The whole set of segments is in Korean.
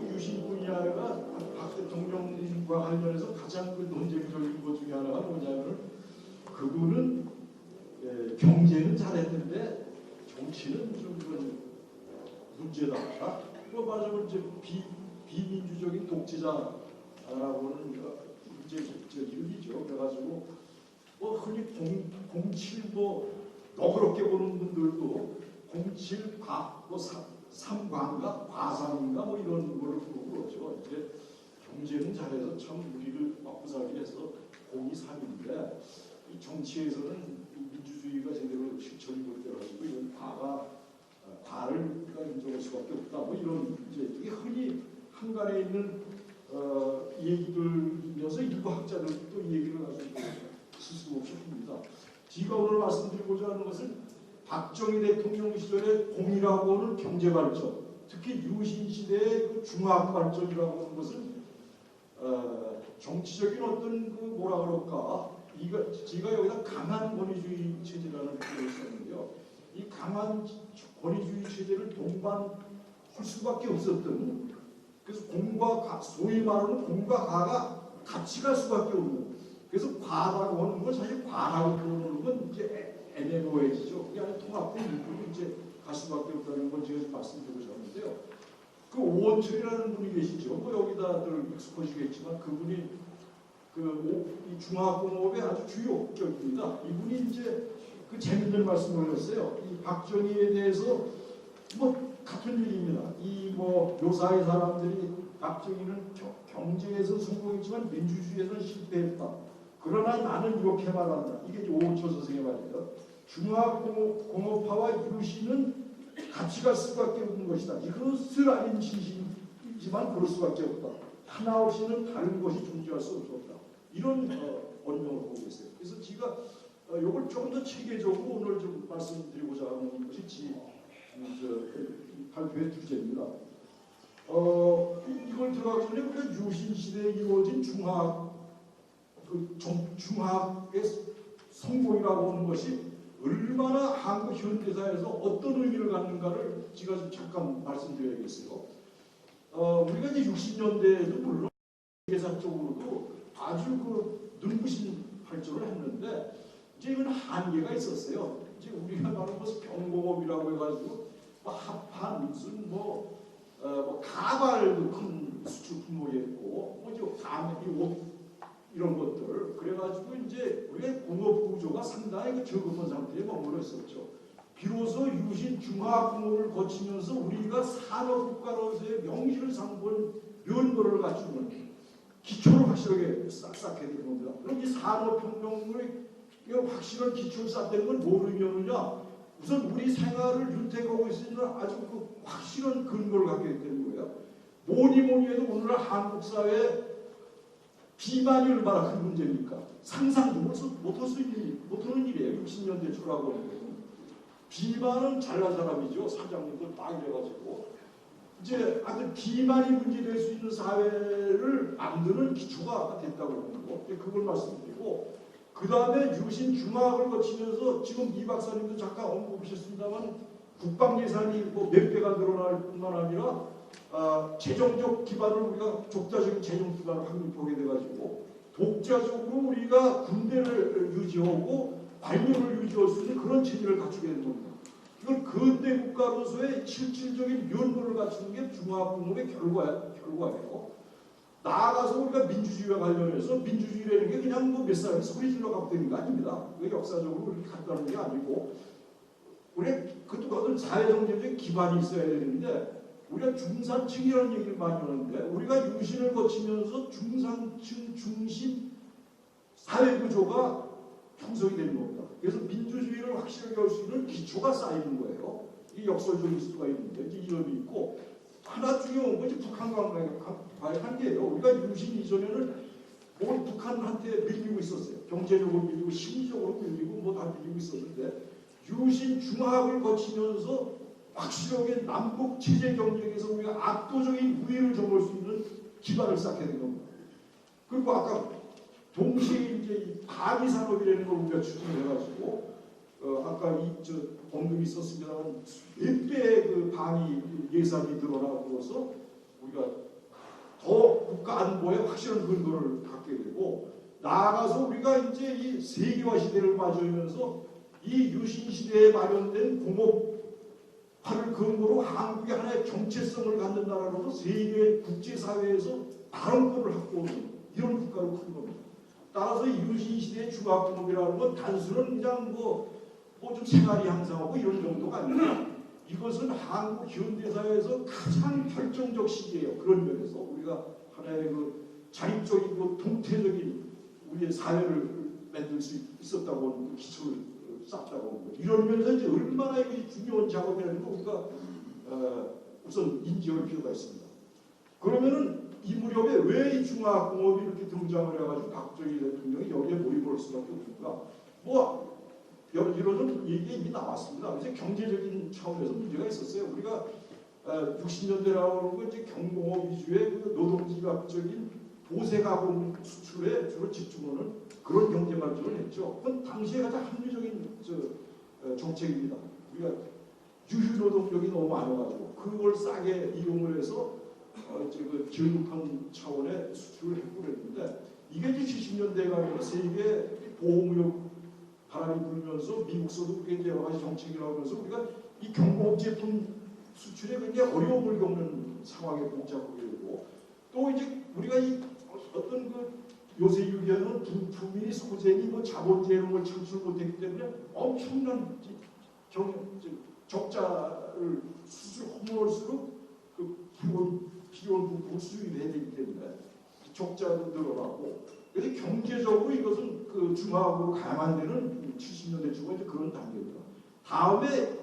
유신 분야가 박 대통령과 관련해서 가장 그 논쟁적인 것 중에 하나가 뭐냐면 그분은 경제는 잘했는데 정치는 좀 문제다. 뭐 말하자면 이제 비민주적인 독재자라고는 이제 이름이죠. 그래가지고 뭐 흔히 07 너그럽게 보는 분들도 07 삼광가 과상인가 뭐 이런 거를 보고 그러죠. 이제 경제는 잘해서 참 우리를 먹고 살기 위해서 03인데 이 정치에서는 민주주의가 제대로 실천이 못 돼가지고 이런 과를 인정할 수밖에 없다. 뭐 이런 이제 이게 흔히 한간에 있는 얘기들이면서 일부 학자들도 이 얘기를 아주 스스로 없이 합니다. 제가 오늘 말씀드리고자 하는 것은 박정희 대통령 시절의 공이라고 하는 경제발전, 특히 유신 시대의 그 중화발전이라고 하는 것은 정치적인 어떤 그 뭐라 그럴까, 제가 여기다 강한 권위주의 체제라는 표현을 썼는데요. 이 강한 권위주의 체제를 동반할 수밖에 없었던, 그래서 공과 가, 소위 말하는 공과 가가 같이 갈 수밖에 없는, 그래서 과라고 하는 건 사실 과라고 부르는 건 이제 애매모호해지죠. 그게 아니라 통합된 일부로 이제 갈 수밖에 없다는 건 제가 말씀드리고자 하는데요. 그 오원철이라는 분이 계시죠. 뭐 여기다들 익숙하시겠지만 그분이 이 중화공업의 아주 주요 격입니다. 이분이 이제 그 재밌는 말씀을 하셨어요. 이 박정희에 대해서 뭐 같은 일입니다. 이 뭐 요사의 사람들이 박정희는 경제에서 성공했지만 민주주의에서는 실패했다. 그러나 나는 이렇게 말한다. 이게 오원철 선생의 말이에요. 중화공업화와 유신은 같이 갈 수밖에 없는 것이다. 이것을 아닌 진심이지만 그럴 수밖에 없다. 하나 없이는 다른 것이 존재할 수 없었다. 이런 언명을 보고 있어요. 그래서 제가 이걸 조금 더 체계적으로 오늘 좀 말씀드리고자 하는 것이 발표의 주제입니다. 이걸 들어가기 전에 우리가 유신 시대에 이루어진 중학의 성공이라고 하는 것이 얼마나 한국 현대사에서 어떤 의미를 갖는가를 제가 좀 잠깐 말씀드려야겠어요. 우리가 이제 60년대에도 물론 계산적으로도 아주 눈부신 발전을 했는데 이제 이건 한계가 있었어요. 이제 우리가 말하는 것은 경공업이라고 해가지고 합판 무슨 가발도 큰 수출 품목이었고 옷 이런 것들 그래가지고 이제 우리의 공업 구조가 상당히 저급한 상태에 머물러 있었죠. 비로소 유신 중화공업을 거치면서 우리가 산업국가로서의 명실상부한 면모를 갖추는 기초를 확실하게 쌓게 된 겁니다. 그럼 이 산업혁명의 확실한 기초를 쌓는 건 뭘 의미하느냐? 우선 우리 생활을 윤택하고 있으면 아주 확실한 근거를 갖게 되는 거예요. 뭐니 해도 오늘날 한국 사회에 비만이 얼마나 큰 문제입니까? 상상도 못하는 일이에요. 60년대 초라고 하는 거예요. 비만은 잘난 사람이죠. 사장님도 딱 이래가지고 이제 아주 비만이 문제될 수 있는 사회를 만드는 기초가 됐다고 하는 거. 그걸 말씀드리고 그 다음에 유신 중화학을 거치면서 지금 이 박사님도 잠깐 언급하셨습니다만 국방 예산이 몇 배가 늘어날 뿐만 아니라 재정적 기반을 우리가 독자적인 재정 기반을 확립하게 돼가지고 독자적으로 우리가 군대를 유지하고 관료를 유지할 수 있는 그런 체제를 갖추게 된 겁니다. 이건 근대 국가로서의 실질적인 면모를 갖추는 게 중화공업의 결과예요. 나아가서 우리가 민주주의와 관련해서 민주주의라는 게 그냥 몇 사람이 소리 질러 갖고 되는 거 아닙니다. 그게 역사적으로 이렇게 갖다는 게 아니고 우리 그것은 사회정책적인 기반이 있어야 되는데 우리가 중산층이라는 얘기를 많이 하는데 우리가 유신을 거치면서 중산층 중심 사회구조가 형성이 되는 겁니다. 그래서 민주주의를 확실하게 할 수 있는 기초가 쌓이는 거예요. 이 역설적일 수가 있는데 이 점이 있고 하나 중요한 건 북한과의 관계예요. 우리가 유신 이전에는 북한한테 밀리고 있었어요. 경제적으로 밀리고 심리적으로 밀리고 다 밀리고 있었는데 유신 중학을 거치면서 확실하게 남북 체제 경쟁에서 우리가 압도적인 우위를 점할 수 있는 기반을 쌓게 된 겁니다. 그리고 아까 동시에 이제 방위 산업이라는 걸 우리가 추진해가지고 아까 언급이 있었습니다만 몇 배의 방위 예산이 늘어나고서 우리가 더 국가 안보에 확실한 근거를 갖게 되고 나아가서 우리가 이제 이 세계화 시대를 맞이하면서 이 유신 시대에 마련된 공업화를 근거로 한국이 하나의 정체성을 갖는 나라로서 세계 국제사회에서 발언권을 갖고 오는 이런 국가로 큰 겁니다. 따라서 유신 시대의 중화공업이라는 건 단순한 그냥 뭐 좀 생활이 향상하고 이런 정도가 아니라 이것은 한국 현대사회에서 가장 결정적 시기예요. 그런 면에서 우리가 하나의 그 자립적이고 동태적인 우리의 사회를 만들 수 있었다고 하는 그 기초를 쌓았다고 하는 거예요. 이런 면에서 이제 얼마나 이 중요한 작업이라는 거 우리가 우선 인지할 필요가 있습니다. 그러면은 이 무렵에 왜 이 중화공업이 이렇게 등장을 해가지고 박정희 대통령이 여기에 몰입을 할 수밖에 없을까? 뭐 이런 얘기 이미 나왔습니다. 이제 경제적인 차원에서 문제가 있었어요. 우리가 60년대라고 하는 건 이제 경공업 위주의 그 노동지각적인 보세가공 수출에 주로 집중하는 그런 경제 발전을 했죠. 그건 당시에 가장 합리적인 정책입니다. 우리가 유휴노동력이 너무 많아가지고 그걸 싸게 이용을 해서 그 기업한 차원의 수출을 했고 그랬는데 이게 이제 70년대가 아니라 세계 보호무역 바람이 불면서 미국서도 그게 여러 가지 정책이 나오면서 우리가 이 경공업 제품 수출에 굉장히 어려움을 겪는 상황에 봉착하게 되고 또 이제 우리가 이 어떤 그 요새 유기하는 부품이 소재니 뭐 자본재 이런 걸 창출 못했기 때문에 엄청난 적자를 수출 허물수록 그 필요한 부품을 수입해야 되기 때문에 적자도 늘어나고 그래서 경제적으로 이것은 그 중화학으로 가야만 되는 70년대 초가 이제 그런 단계입니다. 다음에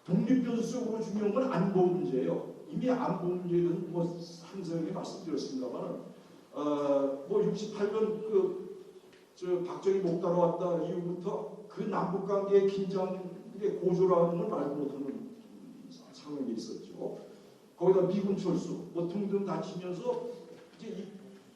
독립변수적으로 중요한 건 안보 문제예요. 이미 안보 문제는 뭐 항상 말씀드렸습니다만, 뭐 68년 저 박정희 못 따라왔다 이후부터 그 남북 관계의 긴장의 고조라는 걸 말도 못하는 상황이 있었죠. 거기다 미군 철수 뭐 등등 다치면서 이제 이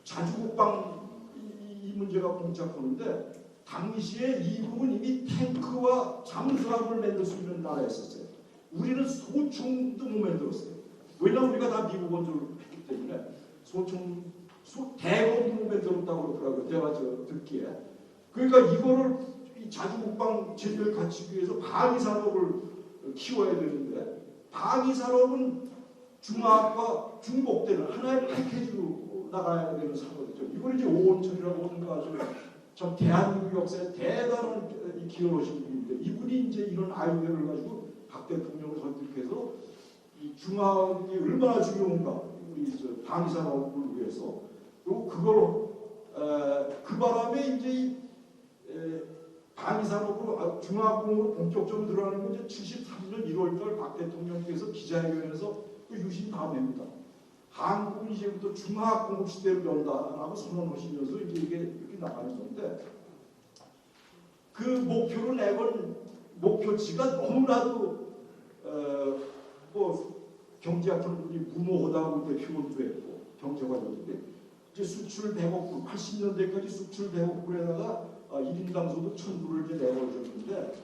자주국방 이 문제가 봉착하는데 당시에 이북은 이미 탱크와 잠수함을 만들 수 있는 나라였었어요. 우리는 소총도 못 만들었어요. 왜냐하면 우리가 다 미국 원조를 했기 때문에 대검도 못 만들었다고 그러더라고요. 내가 듣기에. 그러니까 이거를 이 자주국방 체제를 갖추기 위해서 방위산업을 키워야 되는데 방위산업은 중화학과 중복되는 하나의 패키지로 나가야 되는 상황이죠. 이걸 이제 오원철이라고 하는 거 아주 참 대한민국 역사에 대단한 기여를 하신 분인데 이분이 이제 이런 아이디어를 가지고 박 대통령을 설득해서 이 중화학이 얼마나 중요한가 우리 방위산업을 위해서 그리고 그걸 그 바람에 이제 방위산업으로 중화학공으로 본격적으로 들어가는 건 이제 73년 1월달 박 대통령께서 기자회견에서 그 유신 다음입니다. 한국은 이제부터 중화학공업 시대로 연다라고 선언하시면서 이제 이게 이렇게 나가는 건데 그 목표를 내건 목표치가 너무나도 뭐 경제학하는 분이 무모하다고 이제 표현도 했고 경제관료들이 이제 수출 100억 불 80년대까지 수출 100억 불에다가 1인 당소득 1000불을 이제 내걸었는데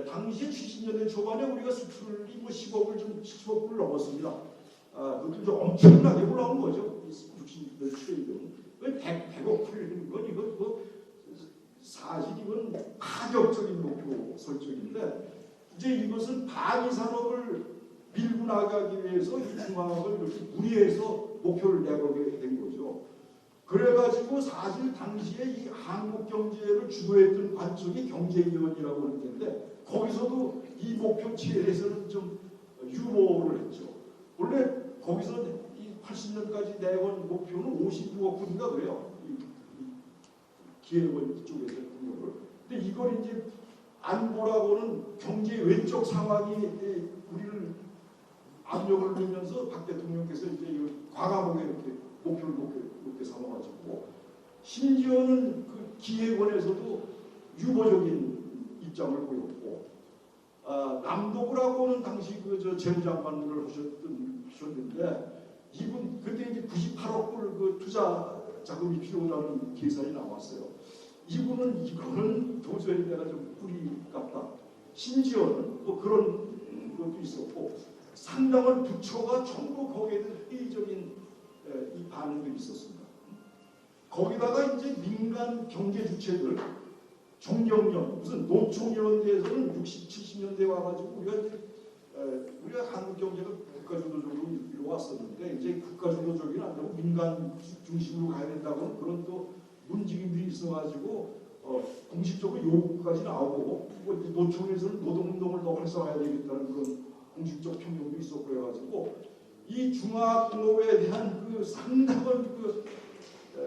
당시 70년대 초반에 우리가 수출이 뭐 10억을 좀 10억 불 넘었습니다. 그것도 좀 엄청나게 올라온 거죠. 60년대 초에는 100억 불이는 건 이거 뭐 사실 이건 파격적인 목표 설정인데 이제 이것은 방위산업을 밀고 나가기 위해서 이 중화학을 이렇게 무리해서 목표를 내걸게 된 거죠. 그래가지고 사실 당시에 이 한국 경제를 주도했던 관청이 경제위원이라고 하는 건데 거기서도 이 목표치에 대해서는 좀 유보를 했죠. 원래 거기서 이 80년까지 내건 목표는 56억 불인가 그래요. 기획원 쪽에서 공격을. 근데 이걸 이제 안보라고는 경제 외적 상황이 우리를 압력을 넣으면서 박 대통령께서 이제 과감하게 이렇게 목표를 높게 삼아가지고 심지어는 그 기획원에서도 유보적인 입장을 보였고 남도구라고는 당시 그 재무장관을 하셨는데 이분 그때 이제 98억 불 그 투자 자금이 필요하다는 계산이 나왔어요. 이분은 이거는 도저히 내가 좀 뿌리 같다. 심지어는 또 그런 것도 있었고 상당한 부처가 전부 거기에 대한 회의적인 이 반응들이 있었습니다. 거기다가 이제 민간 경제 주체들 정경련 무슨 노총 이런 데에서는 60, 70년대 와가지고 우리가 한국 경제가 국가주도적으로 이루어왔었는데 이제 국가주도적이 아니고 민간 중심으로 가야 된다고는 그런 또 문지기들이 있어가지고 공식적으로 요구까지 나오고 뭐 노총에서는 노동운동을 더 활성화해야 되겠다는 그런 공식적 평론도 있었고 그래가지고 이 중화공업에 대한 그 상당한 그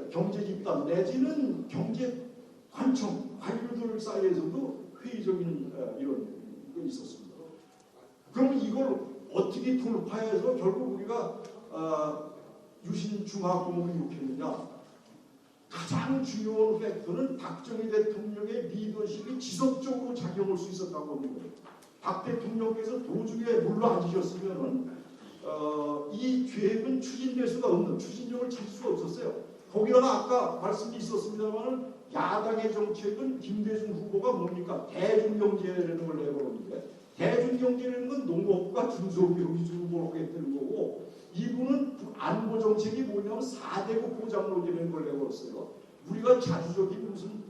경제 집단 내지는 경제 관청 관료들 사이에서도 회의적인 이런 게 있었습니다. 그럼 이걸 어떻게 돌파해서 결국 우리가 유신 중화공업을 일으켰느냐? 가장 중요한 팩터는 박정희 대통령의 리더십이 지속적으로 작용할 수 있었다고 하는 거예요. 박 대통령께서 도중에 물러앉으셨으면은 이 계획은 추진될 수가 없는 추진력을 찾을 수가 없었어요. 거기다가 아까 말씀이 있었습니다만 야당의 정책은 김대중 후보가 뭡니까? 대중경제라는 걸 내걸었는데 대중경제라는 건 농업과 중소기업 위주로 하겠다는 거고 이분은 안보 정책이 뭐냐면 4대국 보장론이라는 걸 내걸었어요. 우리가 자주적인 무슨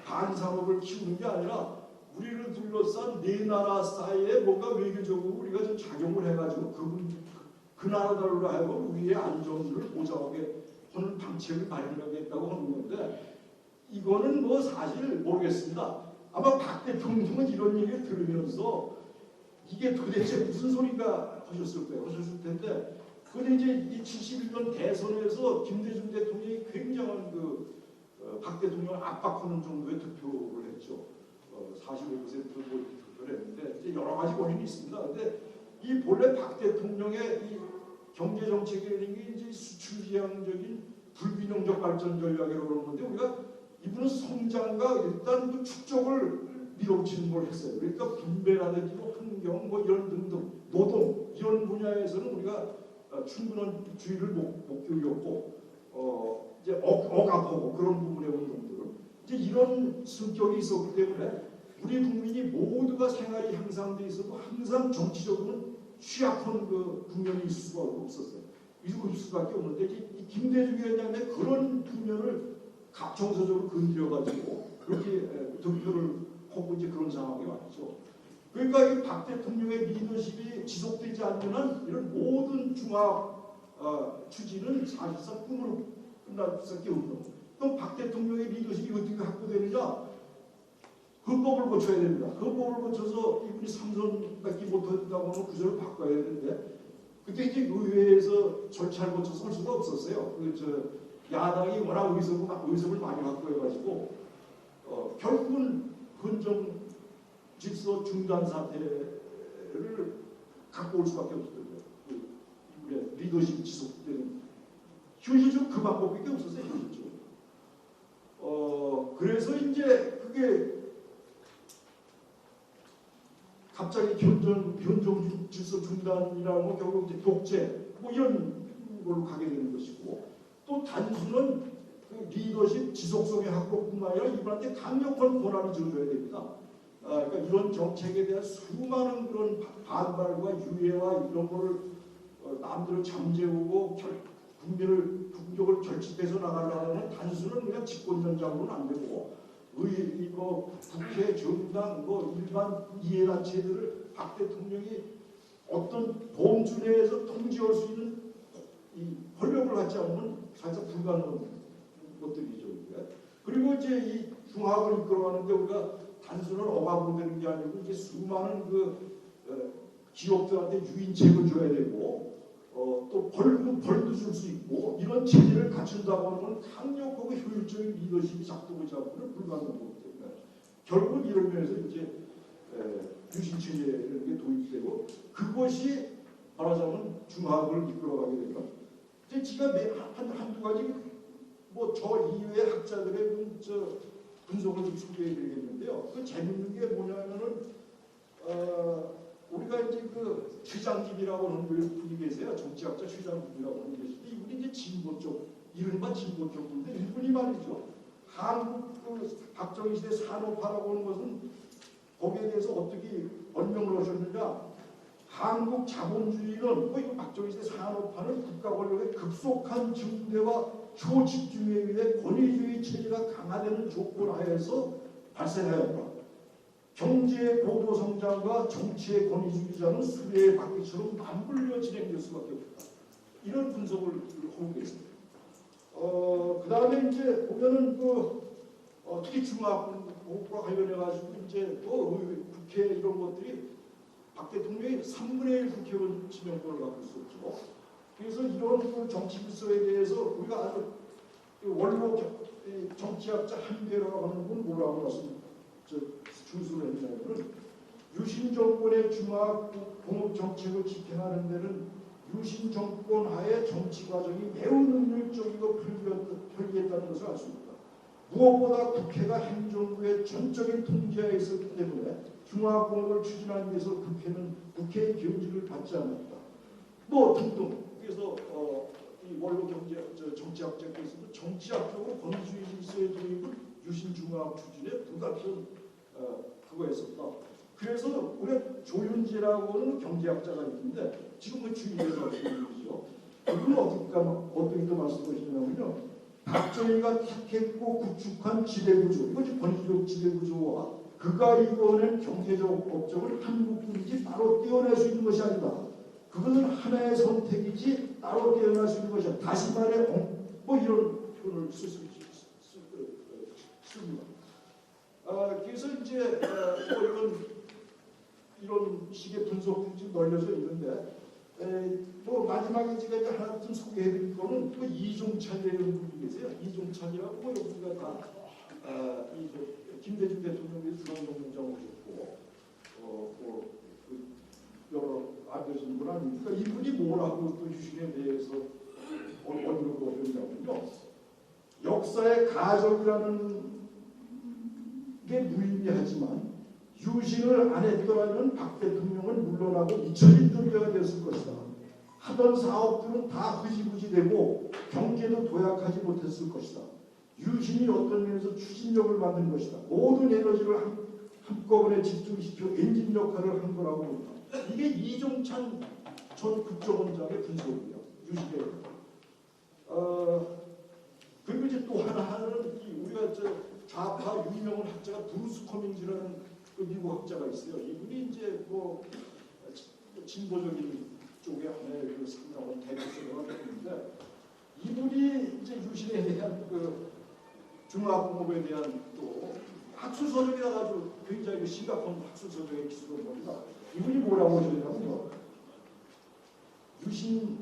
반산업을 키우는 게 아니라 우리를 둘러싼 네 나라 사이에 뭔가 외교적으로 우리가 좀 작용을 해가지고 그 나라들로 하여금 우리의 안전을 보장하게 하는 방책을 마련하겠다고 하는 건데 이거는 뭐 사실 모르겠습니다. 아마 박 대통령은 이런 얘기를 들으면서 이게 도대체 무슨 소리가 하셨을 텐데 그런데 이제 이 71년 대선에서 김대중 대통령이 굉장한 박 대통령을 압박하는 정도의 투표를 했죠. 45% 투표를 했는데 이제 여러 가지 원인이 있습니다. 근데 이 본래 박 대통령의 이 경제 정책이라는 게 이제 수출지향적인 불균형적 발전 전략이라고 그러는데 우리가 이분은 성장과 일단 그 축적을 밀어붙이는 걸 했어요. 그러니까 분배라든지 환경 뭐 이런 등등 노동 이런 분야에서는 우리가 충분한 주의를 못 기울였고 이제 억압하고 그런 부분의 운동들은 이제 이런 성격이 있었기 때문에 우리 국민이 모두가 생활이 향상돼 있어도 항상 정치적으로는 취약한 그 국면이 있을 수가 없었어요. 있을 수밖에 없는데 이 김대중 위원장의 그런 국면을 정서적으로 건드려가지고 그렇게 득표를 하고 이제 그런 상황이 왔죠. 그러니까 이 박 대통령의 리더십이 지속되지 않는 한 이런 모든 중화 추진은 사실상 꿈으로 끝날 수밖에 없는. 또 박 대통령의 리더십이 어떻게 확보되느냐? 헌법을 고쳐야 됩니다. 헌법을 고쳐서 이분이 3선밖에 못한다고 하면 구조를 바꿔야 되는데 그때 이제 의회에서 절차를 거쳐서 할 수가 없었어요. 야당이 워낙 의석을 많이 갖고 해가지고 결국은 헌정 질서 중단 사태를 갖고 올 수밖에 없었거든요. 리더십 지속되는 현실적으로 그 방법밖에 없었어요. 현실적으로. 그래서 이제 그게 갑자기 현정 질서 중단이라는 건 결국 이제 독재 뭐 이런 걸로 가게 되는 것이고 또 단순한 그 리더십 지속성의 확보뿐만 아니라 이분한테 강력한 권한을 줘줘야 됩니다. 그러니까 이런 정책에 대한 수많은 그런 반발과 유예와 이런 거를 남들을 잠재우고 국민을 결집해서 나가려면 단순한 그냥 집권전장으로는 안 되고 국회, 정당, 일반 이해단체들을 박 대통령이 어떤 범주 내에서 통제할 수 있는 이 권력을 갖지 않으면 사실상 불가능한 것들이죠. 그리고 이제 이 중학을 이끌어가는데 우리가 단순한 억압으로 되는 게 아니고 이제 수많은 기업들한테 유인책을 줘야 되고 또 벌도 줄 수 있고 이런 체제를 갖춘다고 하는 건 강력하고 효율적인 리더십이 작동하지 않고는 불가능한 거기 때문에 결국은 이런 면에서 이제 유신체제라는 게 도입되고 그것이 말하자면 중학을 이끌어가게 됩니다. 이제 제가 한두 가지 뭐 저 이외의 학자들의 분석을 좀 소개해드리겠는데요. 그 재밌는 게 뭐냐면은 우리가 이제 그 최장집이라고 하는 분이 계세요. 정치학자 최장집이라고 하는 분이 계시는데 이분이 이제 진보 쪽 이른바 진보 쪽인데 이분이 말이죠. 한국 박정희 시대 산업화라고 하는 것은 거기에 대해서 어떻게 언명을 하셨느냐? 한국 자본주의는 이거 박정희 때 산업화는 국가 권력의 급속한 증대와 초집중에 의해 권위주의 체제가 강화되는 조건 하에서 발생하였다. 경제의 고도 성장과 정치의 권위주의자는 수레의 바퀴처럼 맞물려 진행될 수밖에 없다. 이런 분석을 하고 계십니다. 그 다음에 이제 보면은 특히 중화학과 관련해가지고 이제 국회 이런 것들이 박 대통령이 3분의 1 국회의원 지명권을 갖고 있었죠. 그래서 이런 정치 질서에 대해서 우리가 아주 원로 정치학자 한배라고 하는 분 뭐라고 말씀 준수를 했냐면은 유신 정권의 중화 공업 정책을 집행하는 데는 유신 정권 하에 정치 과정이 매우 능률적이고 편리했다는 것을 알 수 있다. 무엇보다 국회가 행정부의 전적인 통제하에 있었기 때문에 중화공업을 추진하기 위해서 국회의 견지를 받지 않았다. 등등. 그래서 이 원로 정치학자께서도 정치학적으로 권위주의 질서의 도입은 유신 중화학 추진에 불가피한 그거였었다. 그래서 우리가 조윤재라고 하는 경제학자가 있는데 지금 주위에서 있죠. 그분은 어떻게 또 말씀하시냐면요. 박정희가 택했고 구축한 지배구조, 이것이 권위적 지배구조와 그가 이루어낸 경제적 업적을 한국군이지 따로 떼어낼 수 있는 것이 아니다. 그것은 하나의 선택이지 따로 떼어낼 수 있는 것이야. 다시 말해 이런 표현을 씁니다. 그래서 이제 이런 식의 분석이 좀 널려져 있는데 마지막에 제가 이제 하나 좀 소개해드릴 거는 이종찬이라는 분이 계세요. 이종찬이라고 여기가 다 김대중 대통령이 중앙정부장을 오셨고 여러 알려진 분 아닙니까? 이분이 뭐라고 또 유신에 대해서 언급을 했냐면요. 역사의 가정이라는 게 무의미하지만 유신을 안 했더라면 박 대통령은 물러나고 잊혀진 존재가 되었을 것이다. 하던 사업들은 다 흐지부지되고 경제도 도약하지 못했을 것이다. 유신이 어떤 면에서 추진력을 만든 것이다. 모든 에너지를 한꺼번에 집중시켜 엔진 역할을 한 거라고 본다. 이게 이종찬 전 국정원장의 분석이에요. 유신에. 그리고 이제 또 하나는 우리가 좌파 유명한 학자가 브루스 커밍즈라는 미국 학자가 있어요. 이분이 이제 진보적인 쪽에 하나의 상당한 대표성을 갖는데 이분이 이제 유신에 대한 중화공업에 대한 또 학술서적이 나가지고 굉장히 심각한 학술서적의 기술을 봅니다. 이분이 뭐라고 하셨냐면요. 유신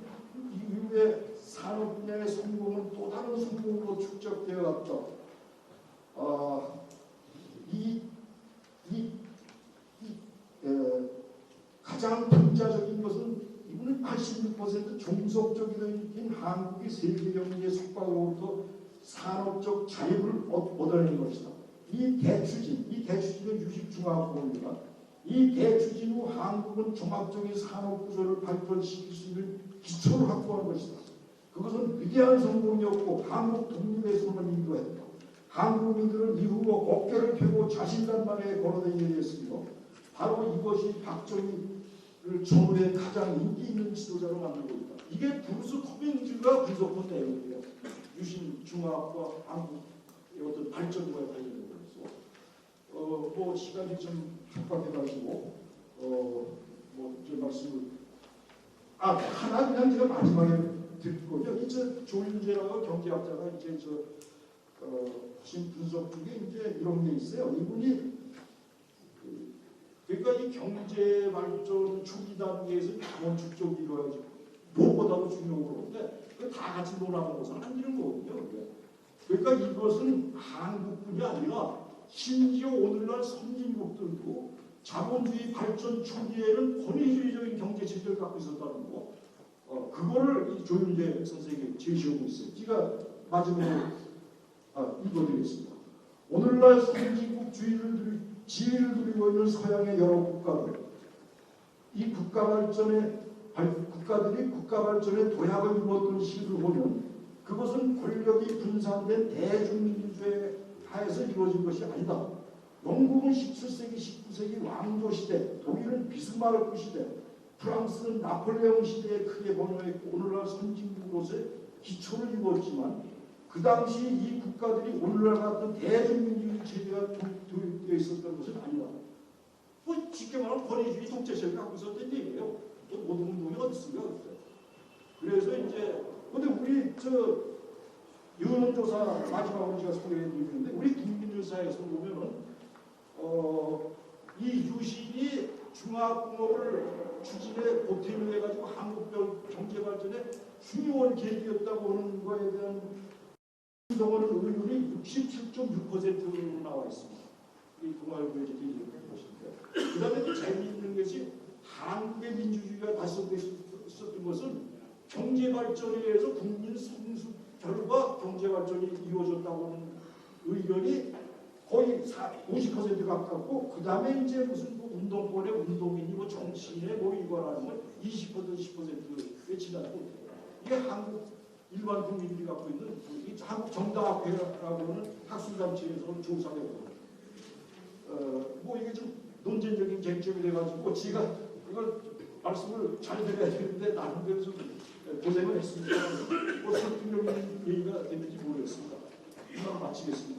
이후에 산업 분야의 성공은 또 다른 성공으로 축적되어 왔다. 가장 독자적인 것은 이분은 86% 종속적인 한국이 세계 경제의 속박으로부터 산업적 자유를 얻어낸 것이다. 이 대추진은 유식중화공업입니다. 이 대추진 후 한국은 종합적인 산업구조를 발전시킬 수 있는 기초를 확보한 것이다. 그것은 위대한 성공이었고 한국 독립의 선언이기도 했다. 한국민들은 이후 어깨를 펴고 자신감만에 걸어다니게 되었으며 바로 이것이 박정희를 전후에 가장 인기 있는 지도자로 만들고 있다. 이게 브루스 커밍즈가 분석한 내용이에요. 유신 중화학과 한국의 어떤 발전과에 관련된 거라서 시간이 좀 촉박해가지고 제 말씀을 하나 그냥 제가 마지막에 드릴 거죠. 이제 조윤재라고 경제학자가 이제 신 분석 중에 이제 이런 게 있어요. 이분이 그러니까 이 경제 발전 초기 단계에서 자본축 쪽이 이루어야지 무엇보다도 중요한 건데 그 다 같이 논하는 것은 안 되는 거거든요. 그러니까 이것은 한국뿐이 아니라 심지어 오늘날 선진국들도 자본주의 발전 초기에는 권위주의적인 경제 체제를 갖고 있었다는 거. 그거를 이 조윤재 선생님이 제시하고 있어요. 제가 마지막으로 읽어드리겠습니다. 오늘날 선진국 지위를 누리고 있는 서양의 여러 국가들, 이 국가들이 국가 발전에 도약을 이루었던 시기를 보면 그것은 권력이 분산된 대중민주주의 하에서 이루어진 것이 아니다. 영국은 17세기, 19세기 왕조 시대, 독일은 비스마르크 시대, 프랑스는 나폴레옹 시대에 크게 번영했고 오늘날 선진국으로서의 기초를 이루었지만 그 당시 이 국가들이 오늘날 같은 대중민주주의 체제가 도입되어 있었던 것은 아니다. 뭐 쉽게 말하면 권위주의 독재체를 갖고 있었던 얘기예요. 또 모든 운동이 어디 있습니까? 그래서 이제 근데 우리 여론조사 마지막으로 제가 소개해드리는데 우리 국민조사에서 보면은 이 유신이 중화공업을 추진에 보탬을 해가지고 한국 경제 발전에 중요한 계기였다고 하는 거에 대한 동원은 의견이 67.6%로 나와 있습니다. 이 동아일보에 이렇게 보시는데 그 다음에 또 재미있는 것이 한국의 민주주의가 달성됐었던 것은 경제 발전에 의해서 국민 성숙 결과 경제 발전이 이루어졌다고 하는 의견이 거의 50% 가깝고 그 다음에 이제 무슨 뭐 운동권의 운동인이 뭐 정치인의 뭐 이거라는 건 20% 10%에 지나지 못해요. 이게 한국 일반 국민들이 갖고 있는 한국 정당학회라고 하는 학술단체에서 조사되고 뭐 이게 좀 논쟁적인 쟁점이 돼가지고 제가 이걸 말씀을 잘 드려야 되는데 나름대로 좀 고생을 했습니다. 뭐 설득력있는 얘기가 됐는지 모르겠습니다. 이만 마치겠습니다.